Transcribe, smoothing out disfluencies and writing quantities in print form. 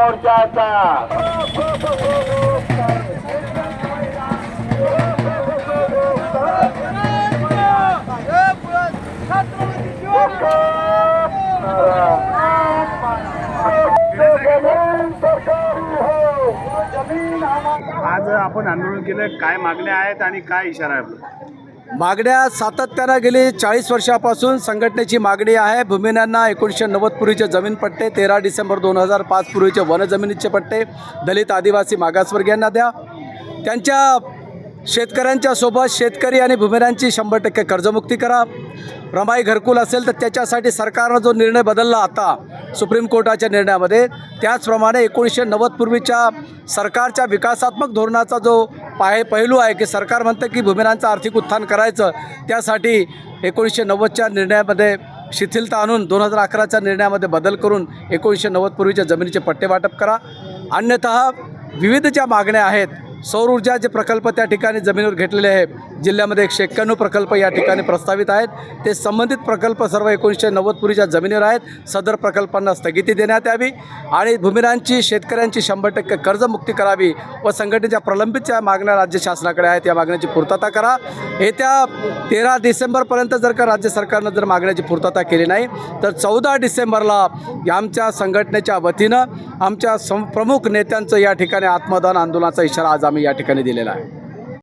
मोर्चाचा आज आपण आंदोलन केलं, काय मागण्या आहेत आणि काय इशारा आहे आपला? मागण्या सातत्यानं गेली 40 वर्षापासून संघटनेची मागणी आहे. भूमिहीनांना 1990 पूर्वीचे जमीन पट्टे, 13 डिसेंबर 2005 पूर्वीचे वनजमिनीचे पट्टे दलित आदिवासी मागासवर्गीयांना द्या. त्यांच्या शेतकऱ्यांच्या सोबत शेतकरी आणि भूमिहीनांची 100% कर्जमुक्ती करा. रमाई घरकुल असेल तर त्याच्यासाठी सरकारनं जो निर्णय बदलला आता सुप्रीम कोर्टाच्या निर्णयामध्ये, त्याचप्रमाणे 1990 पूर्वीच्या सरकारच्या विकासात्मक धोरणाचा जो पैलू आहे की सरकार म्हणतं की भूमिहीनांचं आर्थिक उत्थान करायचं, त्यासाठी 1990च्या निर्णयामध्ये शिथिलता आणून 2011च्या निर्णयामध्ये बदल करून 1990 पूर्वीच्या जमिनीचे पट्टे वाटप करा. अन्यतः विविध ज्या मागण्या आहेत, सौर ऊर्जाचे प्रकल्प त्या ठिकाणी जमिनीवर घेतलेले आहे. जिल्ह्यामध्ये 191 प्रकल्प या ठिकाणी प्रस्तावित आहेत. ते संबंधित प्रकल्प सर्व 1990 पूर्वीच्या जमिनीवर आहेत. सदर प्रकल्पांना स्थगिती देण्यात यावी आणि भूमिहीनांची शेतकऱ्यांची 100% कर्जमुक्ती करावी व संघटनेच्या प्रलंबित ज्या मागण्या राज्य शासनाकडे आहेत या मागण्याची पूर्तता करा. येत्या 13 डिसेंबरपर्यंत जर का राज्य सरकारनं जर मागण्याची पूर्तता केली नाही तर 14 डिसेंबरला आमच्या संघटनेच्या वतीनं आमच्या प्रमुख नेत्यांचं या ठिकाणी आत्मदान आंदोलनाचा इशारा आज आम्ही या ठिकाणी दिलेला आहे.